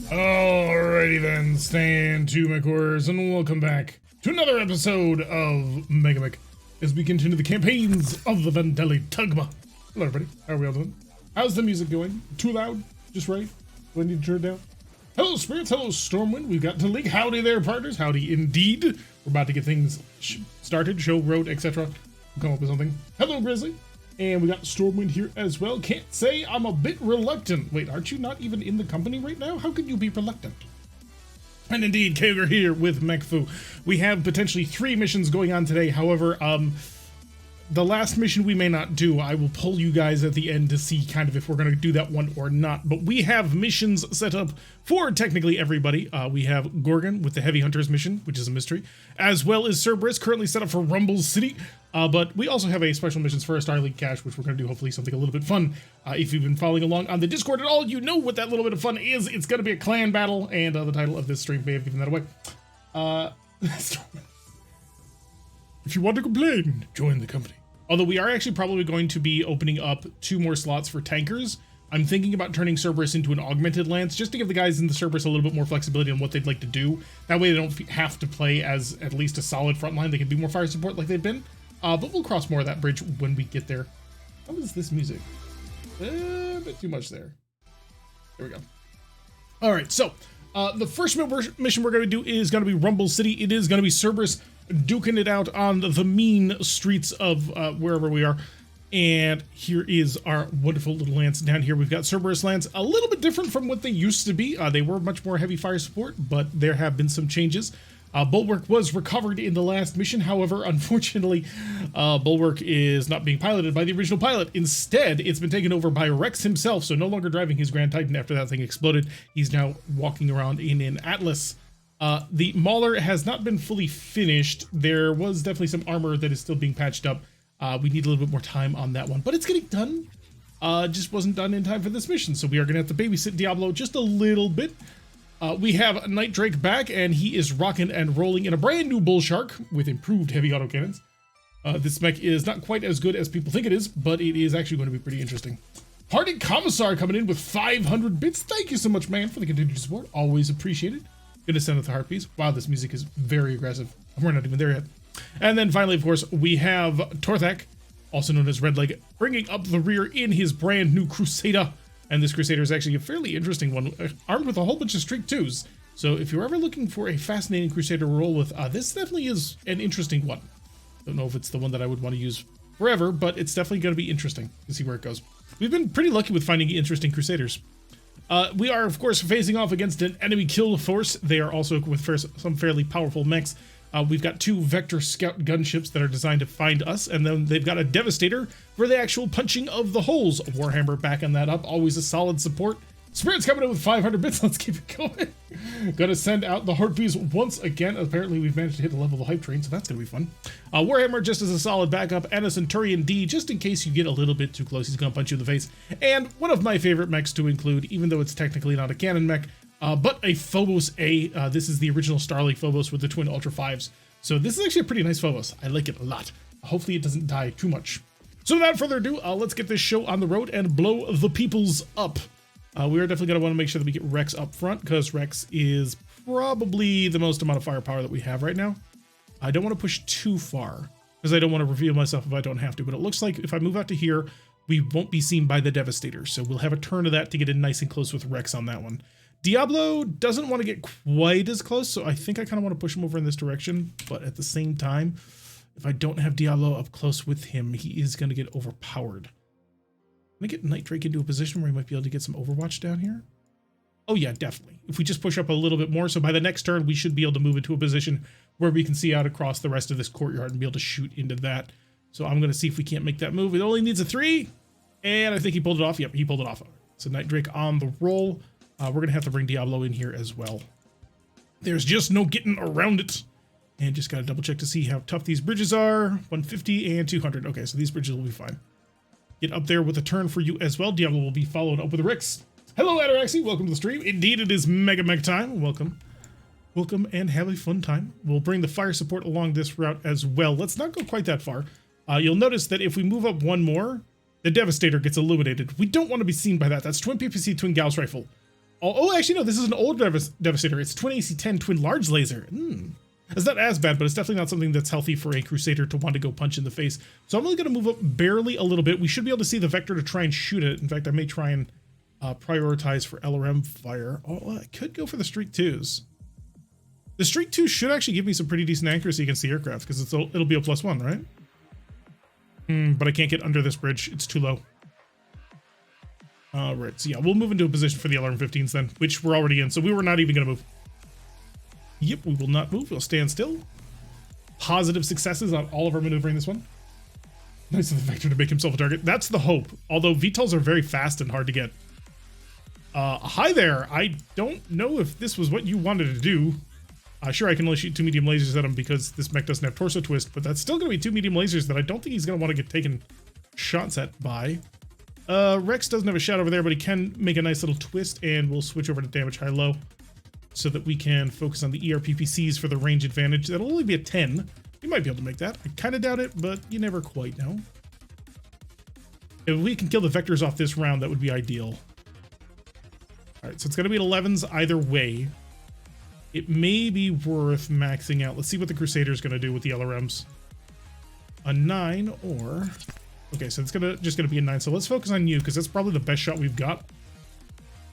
Alrighty then, stand to my quarters and welcome back to another episode of MegaMek as we continue the campaigns of the Vendeli Tugma. Hello everybody, how are we all doing? How's the music going? Too loud? Just right? Do I need to turn it down? Hello spirits, hello Stormwind, we've got Talik. Howdy there partners, howdy indeed. We're about to get things started, show, road, etc. We'll come up with something. Hello Grizzly. And we got Stormwind here as well. Can't say I'm a bit reluctant. Wait, aren't you not even in the company right now? How can you be reluctant? And indeed, Kager here with Mekfu. We have potentially 3 missions going on today. However, the last mission we may not do. I will pull you guys at the end to see kind of if we're going to do that one or not. But we have missions set up for technically everybody. We have Gorgon with the Heavy Hunters mission, which is a mystery, as well as Cerberus, currently set up for Rumble City. But we also have a special missions for a Star League cache, which we're going to do hopefully something a little bit fun. If you've been following along on the Discord at all, you know what that little bit of fun is. It's going to be a clan battle, and the title of this stream may have given that away. If you want to complain, join the company. Although we are actually probably going to be opening up 2 more slots for tankers. I'm thinking about turning Cerberus into an augmented lance, just to give the guys in the Cerberus a little bit more flexibility on what they'd like to do. That way they don't have to play as at least a solid frontline. They can be more fire support like they've been. But we'll cross more of that bridge when we get there. What is this music? A bit too much there. There we go. All right, so the first mission we're going to do is going to be Rumble City. It is going to be Cerberus duking it out on the mean streets of wherever we are. And here is our wonderful little lance down here. We've got Cerberus lance, a little bit different from what they used to be. They were much more heavy fire support, but there have been some changes. Bulwark was recovered in the last mission. However, unfortunately, Bulwark is not being piloted by the original pilot. Instead, it's been taken over by Rex himself, so no longer driving his Grand Titan after that thing exploded. He's now walking around in an Atlas. The Mauler has not been fully finished. There was definitely some armor that is still being patched up. We need a little bit more time on that one, but it's getting done. Just wasn't done in time for this mission, so we are going to have to babysit Diablo just a little bit. We have Night Drake back, and he is rocking and rolling in a brand new Bull Shark with improved heavy autocannons. This mech is not quite as good as people think it is, but it is actually going to be pretty interesting. Hardy Commissar coming in with 500 bits. Thank you so much, man, for the continued support. Always appreciated. Gonna send out the heartbeats. Wow, this music is very aggressive. We're not even there yet. And then finally, of course, we have Torthak, also known as Redleg, bringing up the rear in his brand new Crusader. And this Crusader is actually a fairly interesting one, armed with a whole bunch of Streak 2s. So if you're ever looking for a fascinating Crusader to roll with, this definitely is an interesting one. Don't know if it's the one that I would want to use forever, but it's definitely going to be interesting to see where it goes. We've been pretty lucky with finding interesting Crusaders. We are, of course, facing off against an enemy kill force. They are also with some fairly powerful mechs. We've got 2 Vector Scout gunships that are designed to find us, and then they've got a Devastator for the actual punching of the holes. Warhammer backing that up, always a solid support. Spirit's coming in with 500 bits, let's keep it going. Gonna send out the Heartbeats once again. Apparently we've managed to hit the level of the Hype Train, so that's gonna be fun. Warhammer just as a solid backup, and a Centurion D, just in case you get a little bit too close, he's gonna punch you in the face. And one of my favorite mechs to include, even though it's technically not a cannon mech, but a Phobos A. This is the original Starlink Phobos with the twin Ultra 5s. So this is actually a pretty nice Phobos. I like it a lot. Hopefully it doesn't die too much. So without further ado, let's get this show on the road and blow the peoples up. We are definitely going to want to make sure that we get Rex up front, because Rex is probably the most amount of firepower that we have right now. I don't want to push too far, because I don't want to reveal myself if I don't have to, but it looks like if I move out to here, we won't be seen by the Devastator, so we'll have a turn of that to get in nice and close with Rex on that one. Diablo doesn't want to get quite as close, so I think I kind of want to push him over in this direction, but at the same time, if I don't have Diablo up close with him, he is going to get overpowered. Can I get Night Drake into a position where he might be able to get some Overwatch down here? Oh yeah, definitely. If we just push up a little bit more, so by the next turn, we should be able to move into a position where we can see out across the rest of this courtyard and be able to shoot into that. So I'm going to see if we can't make that move. It only needs a 3, and I think he pulled it off. Yep, he pulled it off. So Night Drake on the roll. We're going to have to bring Diablo in here as well. There's just no getting around it. And just got to double check to see how tough these bridges are. 150 and 200. Okay, so these bridges will be fine. Get up there with a turn for you as well. Diablo will be followed up with Rix. Hello, Ataraxi. Welcome to the stream. Indeed, it is MegaMek time. Welcome. Welcome and have a fun time. We'll bring the fire support along this route as well. Let's not go quite that far. You'll notice that if we move up one more, the Devastator gets illuminated. We don't want to be seen by that. That's Twin PPC Twin Gauss Rifle. Oh, actually, no, this is an old Devastator. It's twin AC-10 twin large laser. It's not as bad, but it's definitely not something that's healthy for a Crusader to want to go punch in the face. So I'm only going to move up barely a little bit. We should be able to see the Vector to try and shoot it. In fact, I may try and prioritize for LRM fire. Oh, I could go for the Streak 2s. The Streak 2 should actually give me some pretty decent accuracy against the aircraft because it'll be a +1, right? But I can't get under this bridge. It's too low. Right, so yeah, we'll move into a position for the LRM-15s then, which we're already in, so we were not even going to move. Yep, we will not move. We'll stand still. Positive successes on all of our maneuvering this one. Nice of the Vector to make himself a target. That's the hope, although VTOLs are very fast and hard to get. Hi there. I don't know if this was what you wanted to do. Sure, I can only shoot 2 medium lasers at him because this mech doesn't have torso twist, but that's still going to be 2 medium lasers that I don't think he's going to want to get taken shots at by. Rex doesn't have a shot over there, but he can make a nice little twist, and we'll switch over to damage high-low so that we can focus on the ERPPCs for the range advantage. That'll only be a 10. We might be able to make that. I kind of doubt it, but you never quite know. If we can kill the Vectors off this round, that would be ideal. All right, so it's going to be an 11s either way. It may be worth maxing out. Let's see what the Crusader's going to do with the LRMs. A 9 or... Okay, so it's just gonna be a 9. So let's focus on you because that's probably the best shot we've got.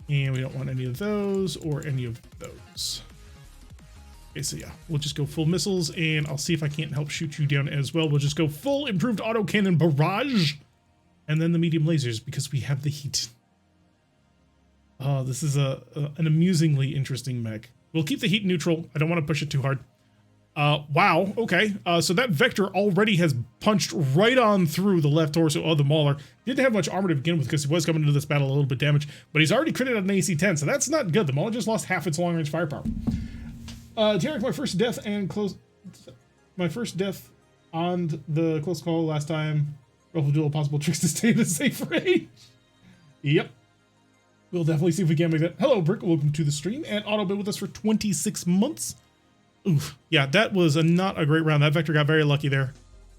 And we don't want any of those or any of those. Okay, so yeah, we'll just go full missiles and I'll see if I can't help shoot you down as well. We'll just go full improved autocannon barrage and then the medium lasers because we have the heat. Oh, this is an amusingly interesting mech. We'll keep the heat neutral. I don't want to push it too hard. Wow, okay. So that Vector already has punched right on through the left torso of the Mauler. Didn't have much armor to begin with because he was coming into this battle a little bit damaged, but he's already critted on an AC-10, so that's not good. The Mauler just lost half its long-range firepower. Tarek, my first death on the close call last time. Roll dual possible tricks to stay in a safe range. Yep. We'll definitely see if we can make that. Hello, Brick. Welcome to the stream, and Auto been with us for 26 months. Oof. Yeah, that was not a great round. That Vector got very lucky there.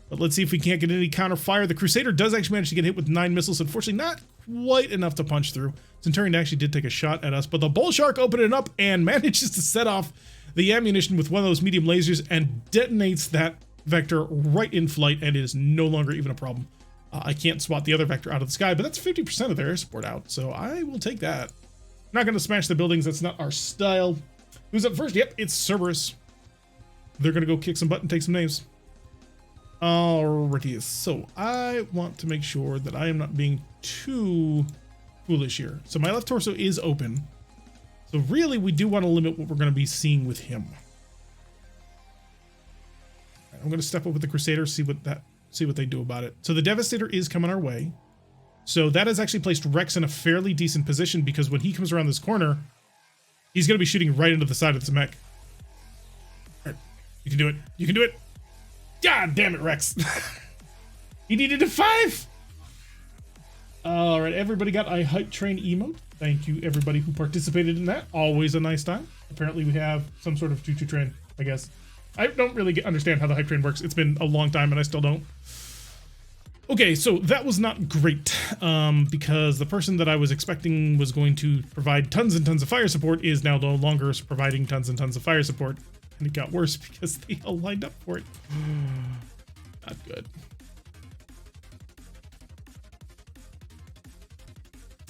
But let's see if we can't get any counter fire. The Crusader does actually manage to get hit with 9 missiles. Unfortunately, not quite enough to punch through. Centurion actually did take a shot at us, but the Bull Shark opened it up and manages to set off the ammunition with one of those medium lasers and detonates that Vector right in flight, and it is no longer even a problem. I can't swat the other Vector out of the sky, but that's 50% of their air support out, so I will take that. Not going to smash the buildings. That's not our style. Who's up first? Yep, it's Cerberus. They're going to go kick some butt and take some names. Alrighty, so I want to make sure that I am not being too foolish here. So my left torso is open. So really, we do want to limit what we're going to be seeing with him. Right, I'm going to step up with the Crusader, see what they do about it. So the Devastator is coming our way. So that has actually placed Rex in a fairly decent position because when he comes around this corner, he's going to be shooting right into the side of this mech. You can do it. You can do it. God damn it, Rex. He needed a 5. All right, everybody got a hype train emote. Thank you, everybody who participated in that. Always a nice time. Apparently, we have some sort of choo-choo train, I guess. I don't really understand how the hype train works. It's been a long time, and I still don't. Okay, so that was not great because the person that I was expecting was going to provide tons and tons of fire support is now no longer providing tons and tons of fire support. And it got worse because they all lined up for it. Not good.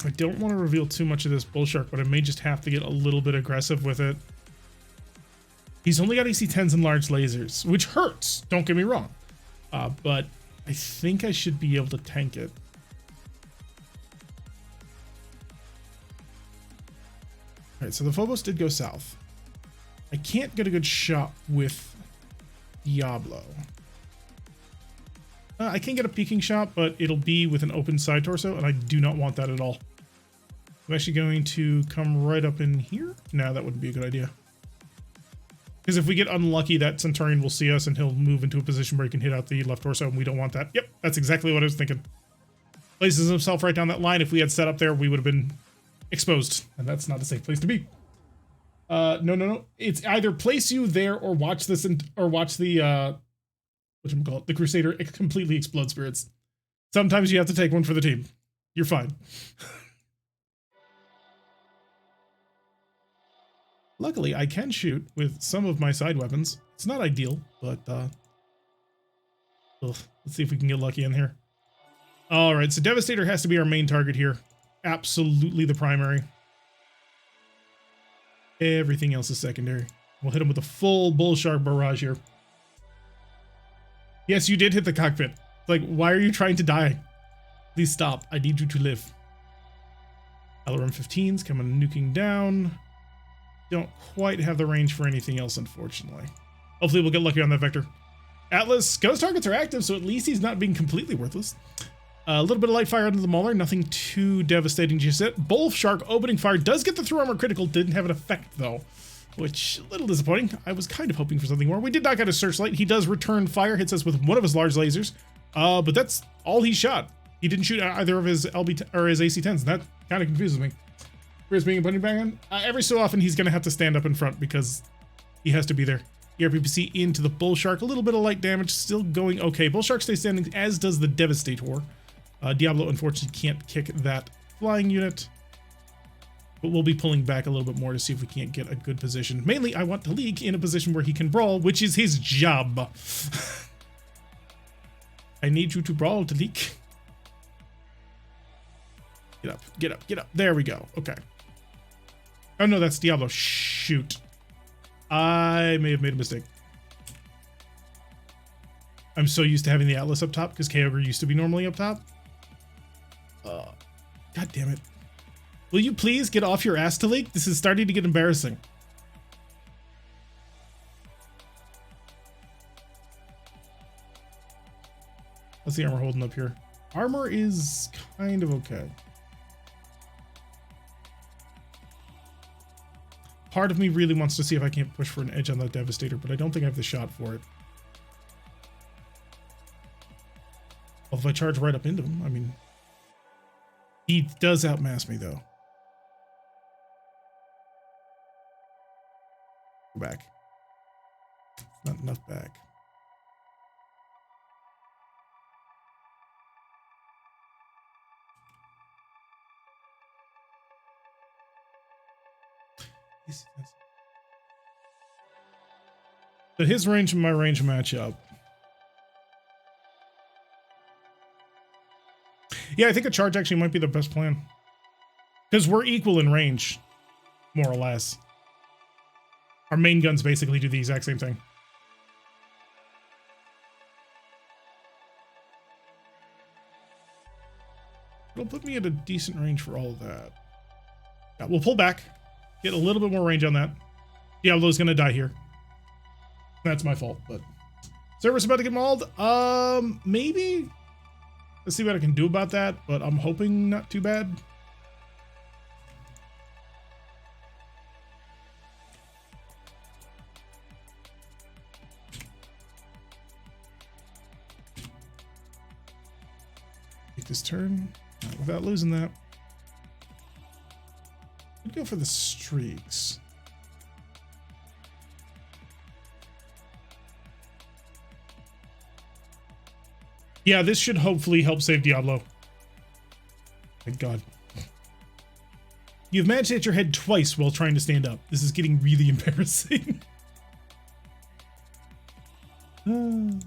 I don't want to reveal too much of this Bull Shark, but I may just have to get a little bit aggressive with it. He's only got AC-10s and large lasers, which hurts. Don't get me wrong. But I think I should be able to tank it. All right, so the Phobos did go south. I can't get a good shot with Diablo. I can get a peeking shot, but it'll be with an open side torso, and I do not want that at all. I'm actually going to come right up in here. No, that wouldn't be a good idea. Because if we get unlucky, that Centurion will see us, and he'll move into a position where he can hit out the left torso, and we don't want that. Yep, that's exactly what I was thinking. Places himself right down that line. If we had set up there, we would have been exposed, and that's not a safe place to be. No. It's either place you there or watch this or watch the whatchamacallit, the Crusader completely explode spirits. Sometimes you have to take one for the team. You're fine. Luckily, I can shoot with some of my side weapons. It's not ideal, but let's see if we can get lucky in here. All right, so Devastator has to be our main target here. Absolutely the primary. Everything else is secondary. We'll hit him with a full bull shark barrage here. Yes, you did hit the cockpit. Like, why are you trying to die? Please stop. I need you to live. LRM-15's coming nuking down. Don't quite have the range for anything else, unfortunately. Hopefully we'll get lucky on that vector. Atlas, ghost targets are active, so at least he's not being completely worthless. A little bit of light fire into the Mauler, nothing too devastating just yet. Bull Shark opening fire does get the through armor critical, didn't have an effect though, which a little disappointing. I was kind of hoping for something more. We did not get a searchlight. He does return fire, hits us with one of his large lasers, but that's all he shot. He didn't shoot either of his LB or his AC-10s, and that kind of confuses me. Where's being a punching bag on? Every so often he's gonna have to stand up in front because he has to be there. ERPPC into the Bull Shark, a little bit of light damage, still going okay. Bull Shark stays standing, as does the Devastator. Diablo unfortunately can't kick that flying unit, but we'll be pulling back a little bit more to see if we can't get a good position. Mainly, I want Talik in a position where he can brawl, which is his job. I need you to brawl, Talik. Get up, get up, get up. There we go. Okay. Oh no, that's Diablo. Shoot. I may have made a mistake. I'm so used to having the Atlas up top because Kyogre used to be normally up top. God damn it. Will you please get off your ass, Talik? This is starting to get embarrassing. What's the armor holding up here? Armor is kind of okay. Part of me really wants to see if I can't push for an edge on that Devastator, but I don't think I have the shot for it. Well, if I charge right up into him, I mean, he does outmass me though. Go back. Not enough back. But his range and my range match up. Yeah, I think a charge actually might be the best plan. Because we're equal in range, more or less. Our main guns basically do the exact same thing. It'll put me at a decent range for all of that. Yeah, we'll pull back. Get a little bit more range on that. Diablo's gonna die here. That's my fault, but Cerberus about to get mauled. Maybe. Let's see what I can do about that, but I'm hoping not too bad. Take this turn without losing that. I'd go for the streaks. Yeah, this should hopefully help save Diablo. Thank God. You've managed to hit your head twice while trying to stand up. This is getting really embarrassing. Alright,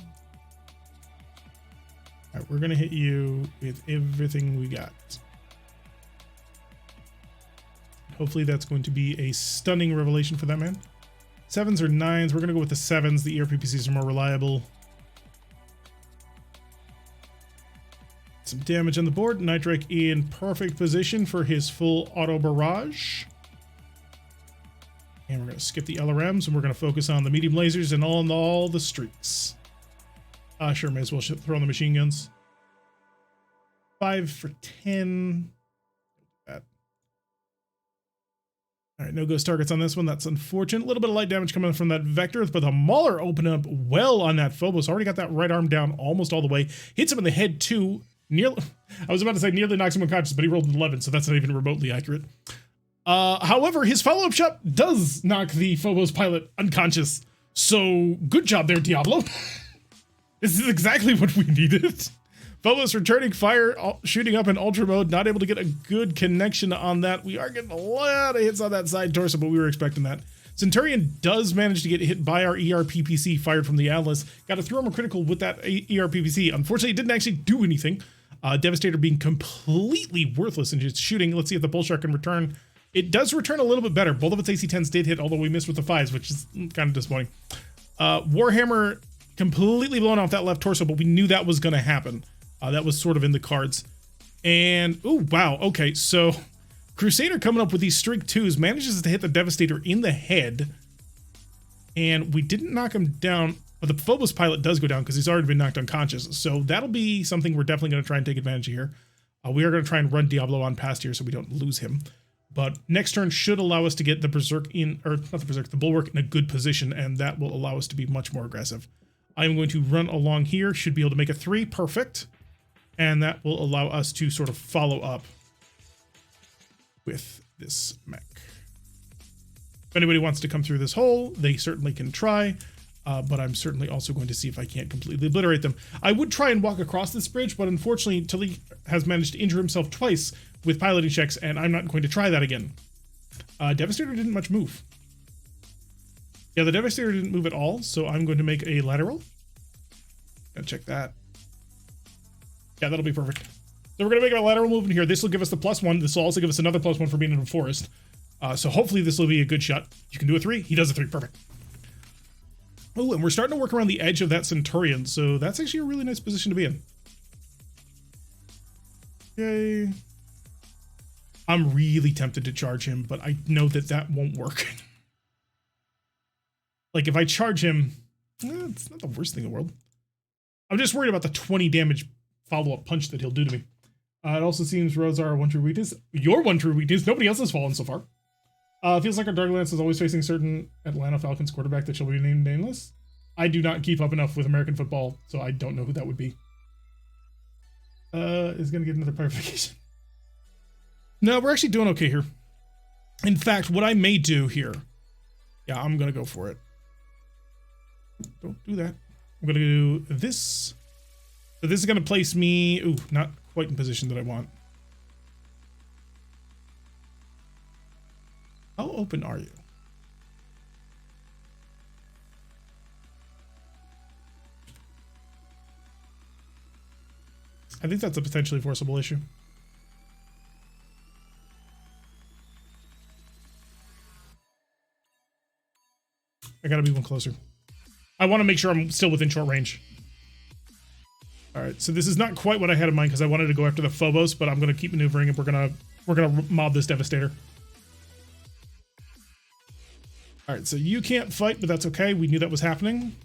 we're gonna hit you with everything we got. Hopefully that's going to be a stunning revelation for that man. 7s or 9s. We're gonna go with the 7s. The ERPPCs are more reliable. Some damage on the board. Nitrek in perfect position for his full auto barrage. And we're going to skip the LRMs and we're going to focus on the medium lasers and on all the streaks. Sure, may as well throw on the machine guns. 5 for 10. Bad. All right, no ghost targets on this one. That's unfortunate. A little bit of light damage coming from that Vector, but the Mauler opened up well on that Phobos. Already got that right arm down almost all the way. Hits him in the head too. Nearly, I was about to say nearly knocks him unconscious, but he rolled an 11, so that's not even remotely accurate. However, his follow-up shot does knock the Phobos pilot unconscious. So good job there, Diablo. This is exactly what we needed. Phobos returning fire, shooting up in ultra mode, not able to get a good connection on that. We are getting a lot of hits on that side torso, but we were expecting that. Centurion does manage to get hit by our ERPPC fired from the Atlas. Got to throw him a critical with that ERPPC. Unfortunately, it didn't actually do anything. Devastator being completely worthless in just shooting. Let's see if the Bull Shark can return. It does return a little bit better. Both of its AC-10s did hit, although we missed with the 5s, which is kind of disappointing. Warhammer completely blown off that left torso, but we knew that was going to happen. That was sort of in the cards. And, oh, wow. Okay, so Crusader coming up with these streak 2s manages to hit the Devastator in the head. And we didn't knock him down, but the Phobos pilot does go down because he's already been knocked unconscious. So that'll be something we're definitely going to try and take advantage of here. We are going to try and run Diablo on past here so we don't lose him. But next turn should allow us to get the Berserk in, or not the Berserk, the Bulwark in a good position, and that will allow us to be much more aggressive. I'm going to run along here, should be able to make a 3, perfect. And that will allow us to sort of follow up with this mech. If anybody wants to come through this hole, they certainly can try, but I'm certainly also going to see if I can't completely obliterate them. I would try and walk across this bridge, but unfortunately, Talik has managed to injure himself twice with piloting checks, and I'm not going to try that again. Devastator didn't much move. Yeah, the Devastator didn't move at all, so I'm going to make a lateral. Gotta check that. Yeah, that'll be perfect. So we're going to make a lateral movement here. This will give us the +1. This will also give us another +1 for being in the forest. So hopefully this will be a good shot. You can do a 3. He does a 3. Perfect. Oh, and we're starting to work around the edge of that Centurion. So that's actually a really nice position to be in. Okay. I'm really tempted to charge him, but I know that that won't work. Like, if I charge him, it's not the worst thing in the world. I'm just worried about the 20 damage follow-up punch that he'll do to me. It also seems roads are one true weakness. Your one true weakness. Nobody else has fallen so far. Feels like our Dark Lance is always facing certain Atlanta Falcons quarterback that shall be named nameless. I do not keep up enough with American football, so I don't know who that would be. Is going to get another clarification. No, we're actually doing okay here. In fact, what I may do here... Yeah, I'm going to go for it. Don't do that. I'm going to do this. So this is going to place me... Ooh, not quite in position that I want. How open are you? I think that's a potentially forcible issue. I gotta be one closer. I want to make sure I'm still within short range. All right, so this is not quite what I had in mind because I wanted to go after the Phobos, but I'm gonna keep maneuvering and we're gonna mob this Devastator. All right, so you can't fight, but that's okay. We knew that was happening.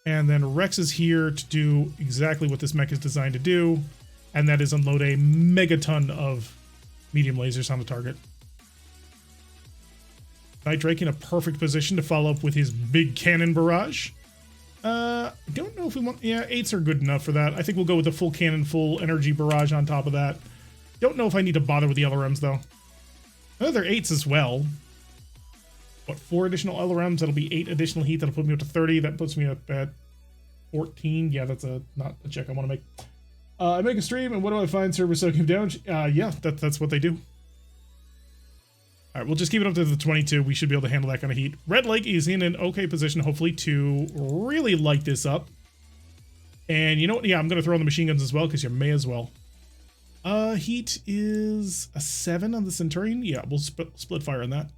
And then Rex is here to do exactly what this mech is designed to do, and that is unload a megaton of medium lasers on the target. Night Drake in a perfect position to follow up with his big cannon barrage. I don't know if we want... Yeah, 8s are good enough for that. I think we'll go with the full cannon, full energy barrage on top of that. Don't know if I need to bother with the LRMs, though. Oh, they're 8s as well. What, 4 additional LRMs? That'll be 8 additional heat. That'll put me up to 30. That puts me up at 14. Yeah, that's not a check I want to make. I make a stream, and what do I find? Server soaking damage? Yeah, that's what they do. All right, we'll just keep it up to the 22. We should be able to handle that kind of heat. Red Lake is in an okay position, hopefully, to really light this up. And you know what? Yeah, I'm going to throw in the machine guns as well, because you may as well. Heat is a 7 on the Centurion. Yeah, we'll split fire on that.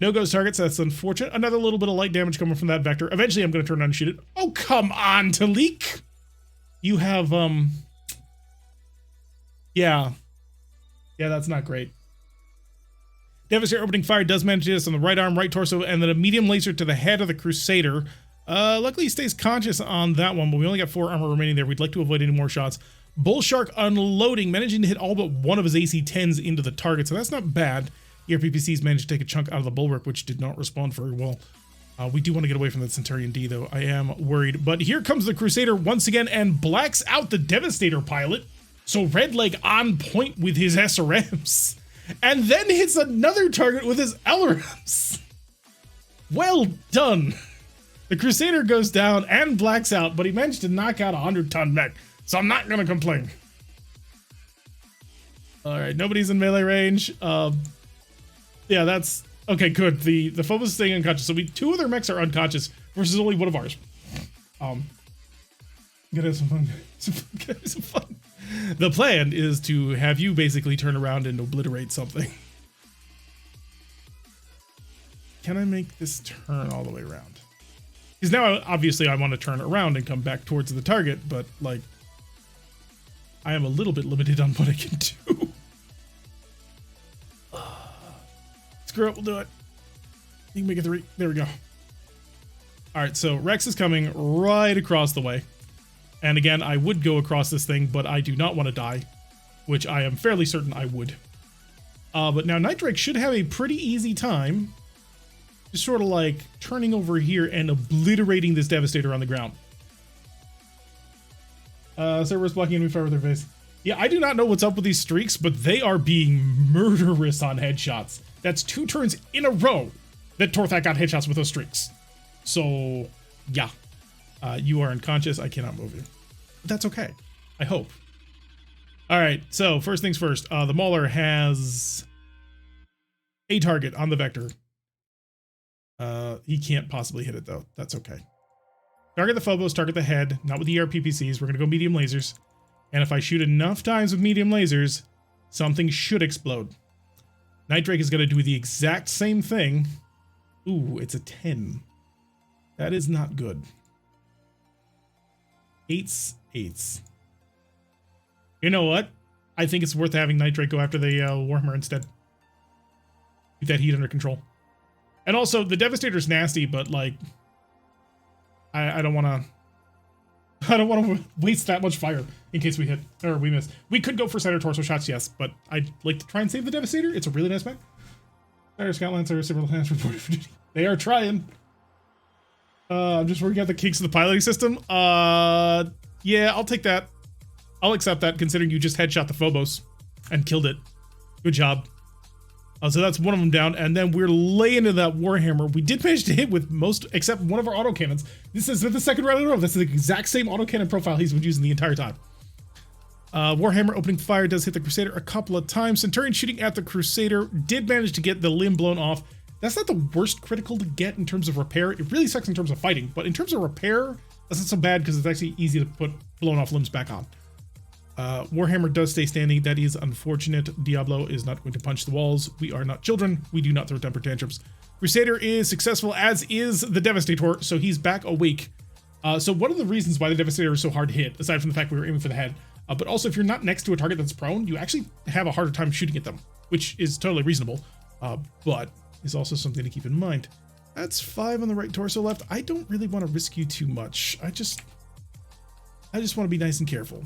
No goes targets. That's unfortunate. Another little bit of light damage coming from that vector. Eventually, I'm going to turn around and shoot it. Oh, come on, Talik. You have, Yeah, that's not great. Devastator opening fire does manage to hit us on the right arm, right torso, and then a medium laser to the head of the Crusader. Luckily, he stays conscious on that one, but we only got 4 armor remaining there. We'd like to avoid any more shots. Bull Shark unloading, managing to hit all but one of his AC-10s into the target, so that's not bad. ERPPCs managed to take a chunk out of the Bulwark, which did not respond very well. We do want to get away from that Centurion D, though. I am worried. But here comes the Crusader once again and blacks out the Devastator pilot. So Red Leg on point with his SRMs. And then hits another target with his LRMs. Well done. The Crusader goes down and blacks out, but he managed to knock out a 100-ton mech. So I'm not going to complain. All right, nobody's in melee range. Yeah, that's Okay, good. The Phobos is staying unconscious. So two of their mechs are unconscious versus only one of ours. Gonna have some fun. Gonna have some fun. The plan is to have you basically turn around and obliterate something. Can I make this turn all the way around? Because now, obviously, I want to turn around and come back towards the target, but, like, I am a little bit limited on what I can do. Screw it, we'll do it. You can make it 3. There we go. All right, so Rex is coming right across the way. And again, I would go across this thing, but I do not want to die, which I am fairly certain I would. But now Night Drake should have a pretty easy time just sort of like turning over here and obliterating this Devastator on the ground. Cerberus blocking enemy fire with their face. Yeah, I do not know what's up with these streaks, but they are being murderous on headshots. That's 2 turns in a row that Torthak got headshots with those streaks. So, yeah. You are unconscious. I cannot move you. But that's okay. I hope. All right, so first things first. The Mauler has a target on the vector. He can't possibly hit it, though. That's okay. Target the Phobos, target the head. Not with the ERPPCs. We're going to go medium lasers. And if I shoot enough times with medium lasers, something should explode. Night Drake is going to do the exact same thing. Ooh, it's a 10. That is not good. 8s. You know what? I think it's worth having Night Drake go after the Warhammer instead. Keep that heat under control. And also, the Devastator's nasty, but like, I don't want to waste that much fire in case we hit or we miss. We could go for center torso shots, yes, but I'd like to try and save the Devastator. It's a really nice mech. Center Scout Lancer, several hands reported for duty. They are trying. I'm just working out the kinks of the piloting system. Yeah, I'll take that. I'll accept that, considering you just headshot the Phobos and killed it. Good job. So that's one of them down, and then we're laying into that Warhammer. We did manage to hit with most, except one of our autocannons. This is the second round in a row. That's the exact same autocannon profile he's been using the entire time. Warhammer opening fire does hit the Crusader a couple of times. Centurion shooting at the Crusader did manage to get the limb blown off. That's not the worst critical to get in terms of repair. It really sucks in terms of fighting, but in terms of repair, that's not so bad because it's actually easy to put blown off limbs back on. Warhammer does stay standing. That is unfortunate. Diablo is not going to punch the walls. We are not children. We do not throw temper tantrums. Crusader is successful, as is the Devastator, so he's back awake. So one of the reasons why the Devastator is so hard to hit, aside from the fact we were aiming for the head, but also if you're not next to a target that's prone, you actually have a harder time shooting at them, which is totally reasonable, but is also something to keep in mind. That's 5 on the right torso left. I don't really want to risk you too much. I just want to be nice and careful.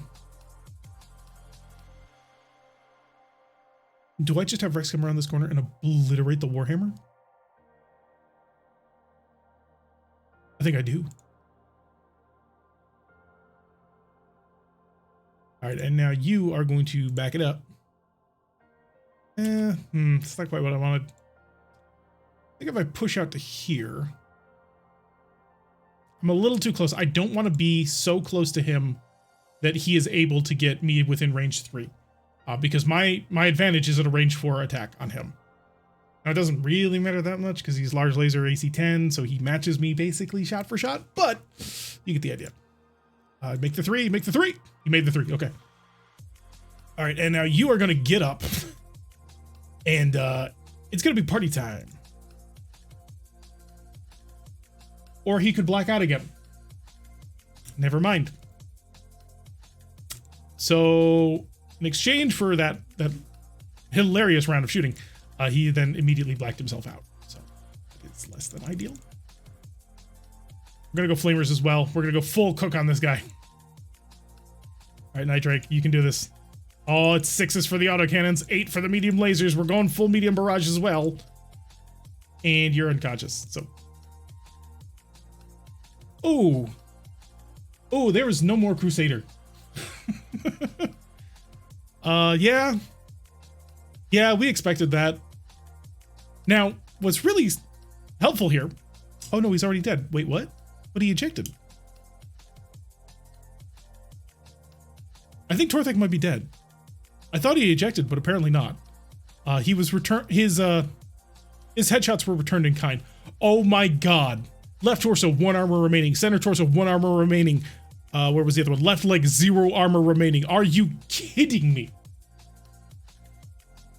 Do I just have Rex come around this corner and obliterate the Warhammer? I think I do. All right, and now you are going to back it up. It's not quite what I wanted. I think if I push out to here, I'm a little too close. I don't want to be so close to him that he is able to get me within range 3. Because my advantage is at a range 4 attack on him. Now, it doesn't really matter that much because he's large laser AC 10, so he matches me basically shot for shot, but you get the idea. Make the 3, make the 3. You made the 3, okay. All right, and now you are going to get up, and it's going to be party time. Or he could black out again. Never mind. So in exchange for that hilarious round of shooting, he then immediately blacked himself out. So it's less than ideal. We're gonna go flamers as well. We're gonna go full cook on this guy. All right, Night Drake, you can do this. Oh, it's 6s for the autocannons, 8 for the medium lasers. We're going full medium barrage as well. And you're unconscious, so. Oh, there was no more Crusader. Yeah, we expected that. Now, what's really helpful here. Oh no, he's already dead. Wait, what? But he ejected. I think Torthak might be dead. I thought he ejected, but apparently not. He was his His headshots were returned in kind. Oh my god. Left torso, 1 armor remaining. Center torso, 1 armor remaining. Where was the other one? Left leg, 0 armor remaining. Are you kidding me?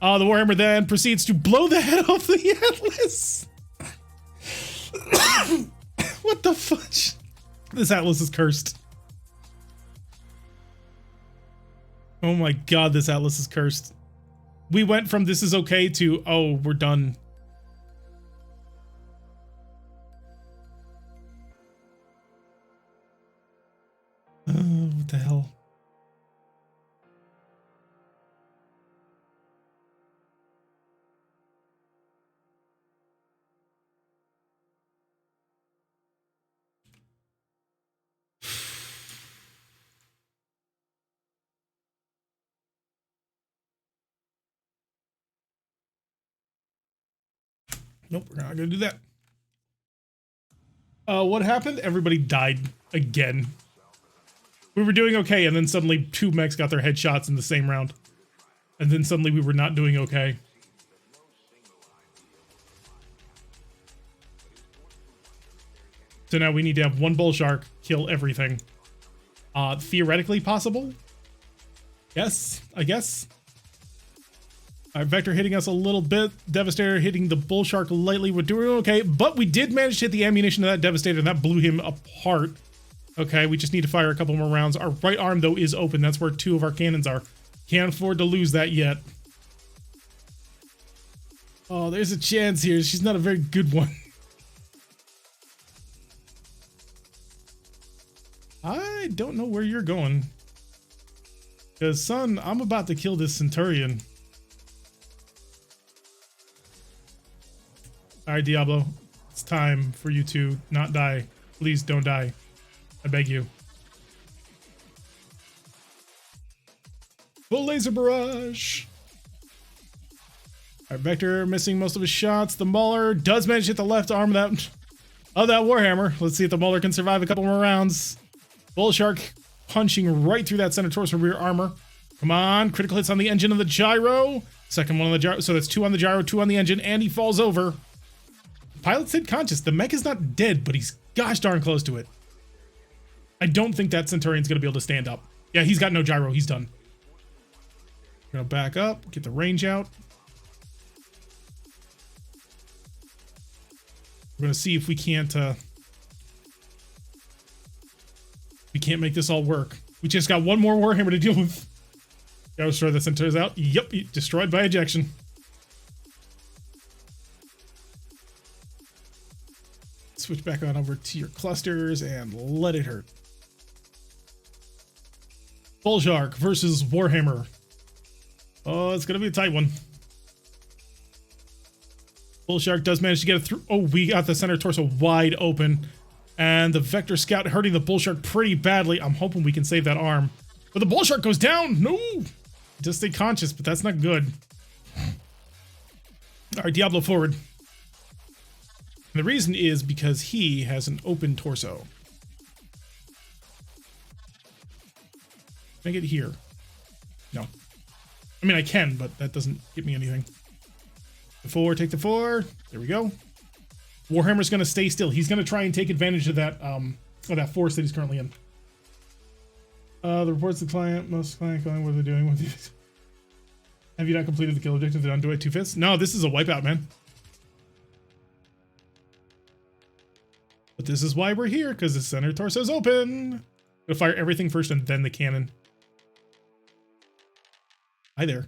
The Warhammer then proceeds to blow the head off the Atlas. What the fudge? This Atlas is cursed. Oh my god, this Atlas is cursed. We went from this is okay to, oh, we're done. What the hell? Nope, we're not gonna do that. What happened? Everybody died again. We were doing okay, and then suddenly 2 mechs got their headshots in the same round. And then suddenly we were not doing okay. So now we need to have 1 bull shark kill everything. Theoretically possible? Yes, I guess. Alright, Vector hitting us a little bit. Devastator hitting the bull shark lightly. We're doing okay, but we did manage to hit the ammunition of that Devastator, and that blew him apart. Okay, we just need to fire a couple more rounds. Our right arm, though, is open. That's where 2 of our cannons are. Can't afford to lose that yet. Oh, there's a chance here. She's not a very good one. I don't know where you're going. Because, son, I'm about to kill this Centurion. Alright, Diablo. It's time for you to not die. Please don't die. I beg you. Full laser barrage. Alright, Vector missing most of his shots. The Mauler does manage to hit the left arm of that Warhammer. Let's see if the Mauler can survive a couple more rounds. Bull Shark punching right through that center torso rear armor. Come on, critical hits on the engine of the gyro. Second one on the gyro, so that's 2 on the gyro, 2 on the engine, and he falls over. Pilot stayed conscious. The mech is not dead, but he's gosh darn close to it. I don't think that Centurion's gonna be able to stand up. Yeah, he's got no gyro, he's done. We're gonna back up, get the range out. We're gonna see if we can't make this all work. We just got 1 more Warhammer to deal with. Gotta destroy the Centaurs out. Yep, destroyed by ejection. Switch back on over to your clusters and let it hurt. Bull Shark versus Warhammer. Oh, it's gonna be a tight one. Bull Shark does manage to get it through. Oh, we got the center torso wide open. And the Vector Scout hurting the Bull Shark pretty badly. I'm hoping we can save that arm. But the Bull Shark goes down. No! Just stay conscious, but that's not good. Alright, Diablo forward. And the reason is because he has an open torso. Can I get here? No. I mean, I can, but that doesn't get me anything. The 4, take the 4. There we go. Warhammer's gonna stay still. He's gonna try and take advantage of that force that he's currently in. The reports the client, most client going, what are they doing with these? Have you not completed the kill objective? Did undo it 2 fists? No, this is a wipeout, man. But this is why we're here, because the center torso is open. Gonna fire everything first and then the cannon. Hi there.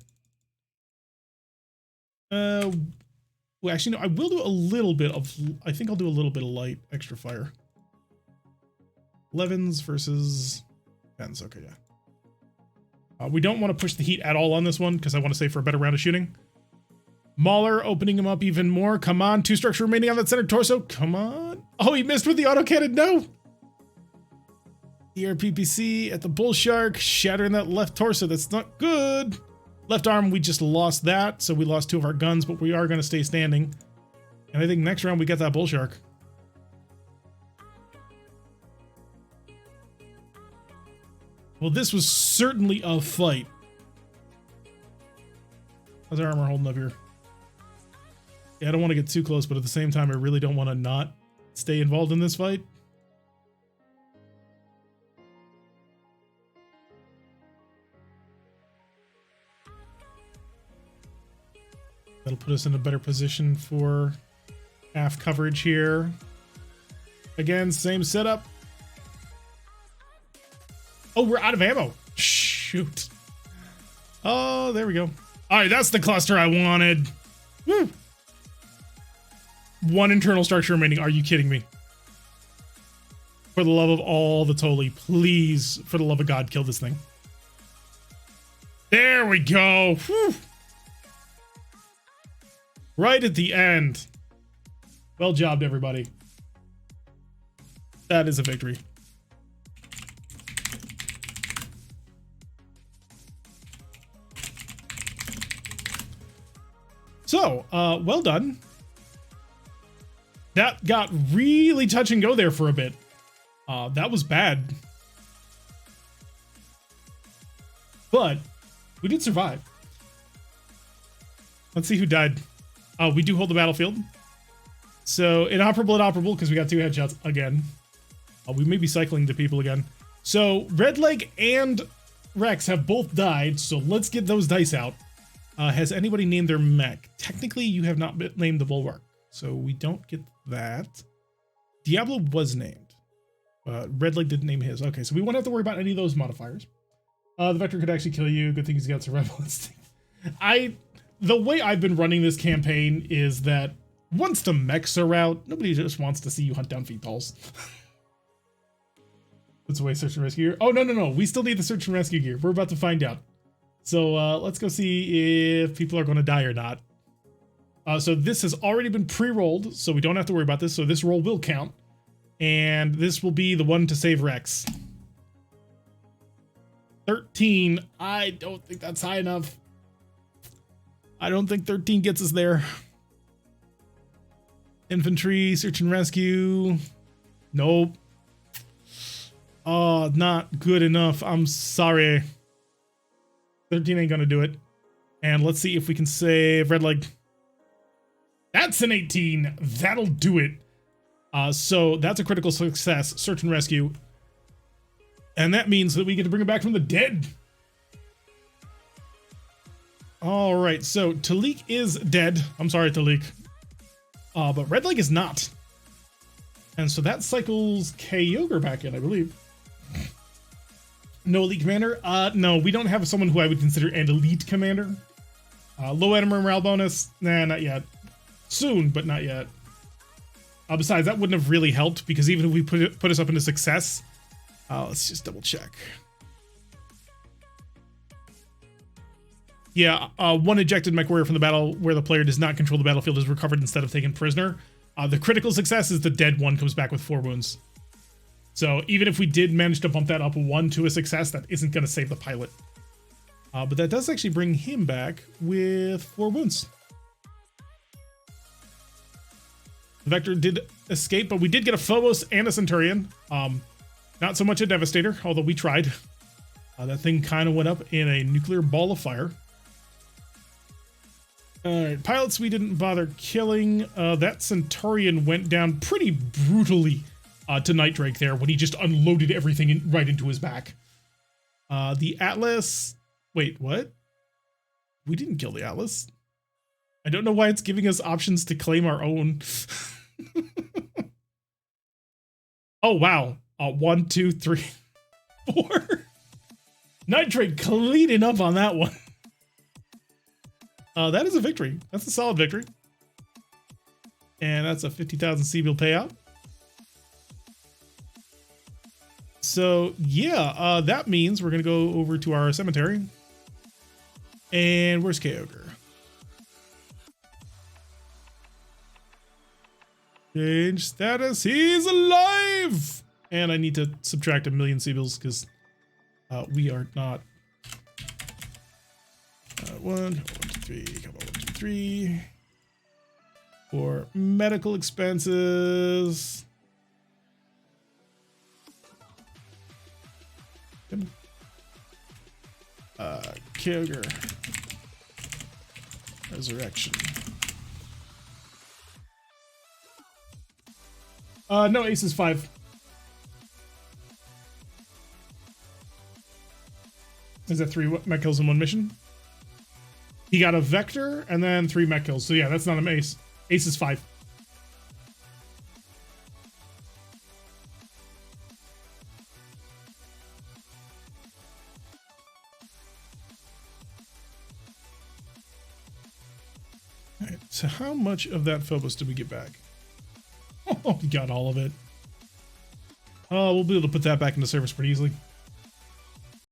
Well, actually, no, I will do a little bit of, I think I'll do a little bit of light extra fire. 11s versus 10s. Okay, yeah. We don't want to push the heat at all on this one because I want to save for a better round of shooting. Mauler opening him up even more. Come on, 2 structure remaining on that center torso. Come on. Oh, he missed with the autocannon. No. ERPPC at the Bull Shark, shattering that left torso. That's not good. Left arm, we just lost that, so we lost 2 of our guns, but we are going to stay standing. And I think next round we get that Bull Shark. Well, this was certainly a fight. How's our armor holding up here? Yeah, I don't want to get too close, but at the same time, I really don't want to not stay involved in this fight. That'll put us in a better position for half coverage here. Again, same setup. Oh, we're out of ammo. Shoot. Oh, there we go. All right, that's the cluster I wanted. Woo. One internal structure remaining. Are you kidding me? For the love of all that's holy, please, for the love of God, kill this thing. There we go. Whew. Right at the end. Well jobbed, everybody. That is a victory. So, well done. That got really touch and go there for a bit. That was bad. But we did survive. Let's see who died. We do hold the battlefield. So inoperable, because we got 2 headshots again. We may be cycling to people again. So Red Leg and Rex have both died. So let's get those dice out. Has anybody named their mech? Technically, you have not named the Bulwark. So we don't get that. Diablo was named. Red Leg didn't name his. Okay, so we won't have to worry about any of those modifiers. The Vector could actually kill you. Good thing he's got survival instinct. The way I've been running this campaign is that once the mechs are out, nobody just wants to see you hunt down feetballs. Puts away search and rescue gear. Oh, no. We still need the search and rescue gear. We're about to find out. So let's go see if people are going to die or not. So this has already been pre-rolled, so we don't have to worry about this. So this roll will count. And this will be the one to save Rex. 13. I don't think that's high enough. I don't think 13 gets us there. Infantry, search and rescue. Nope. Oh, not good enough. I'm sorry. 13 ain't gonna do it. And let's see if we can save Red Leg. That's an 18. That'll do it. So that's a critical success. Search and rescue. And that means that we get to bring it back from the dead. All right, so Talik is dead. I'm sorry, Talik. But Red Leg is not. And so that cycles Kyogre back in, I believe. No elite commander? No, we don't have someone who I would consider an elite commander. Low enemy morale bonus? Nah, not yet. Soon, but not yet. Besides, that wouldn't have really helped because even if we put us up into success, let's just double check. Yeah, one ejected mech warrior from the battle where the player does not control the battlefield is recovered instead of taken prisoner. The critical success is the dead one comes back with 4 wounds. So even if we did manage to bump that up 1 to a success, that isn't going to save the pilot. But that does actually bring him back with 4 wounds. The Vector did escape, but we did get a Phobos and a Centurion. Not so much a Devastator, although we tried. That thing kind of went up in a nuclear ball of fire. Alright, pilots we didn't bother killing. That Centurion went down pretty brutally to Night Drake there when he just unloaded everything right into his back. The Atlas... Wait, what? We didn't kill the Atlas. I don't know why it's giving us options to claim our own. Oh, wow. 1, 2, 3, 4. Night Drake cleaning up on that one. That is a victory. That's a solid victory. And that's a 50,000 C-bill payout. So, yeah, that means we're going to go over to our cemetery. And where's Kyogre? Change status. He's alive! And I need to subtract 1,000,000 C-bills because we are not... 1, 2, 3, come on, 1, 2, 3. For medical expenses. Kyogre. Resurrection. No, ace is 5. Is that 3 mech kills in 1 mission? He got a vector and then 3 mech kills. So yeah, that's not an ace. Ace is 5. All right, so how much of that Phobos did we get back? Oh, we got all of it. Oh, we'll be able to put that back into service pretty easily.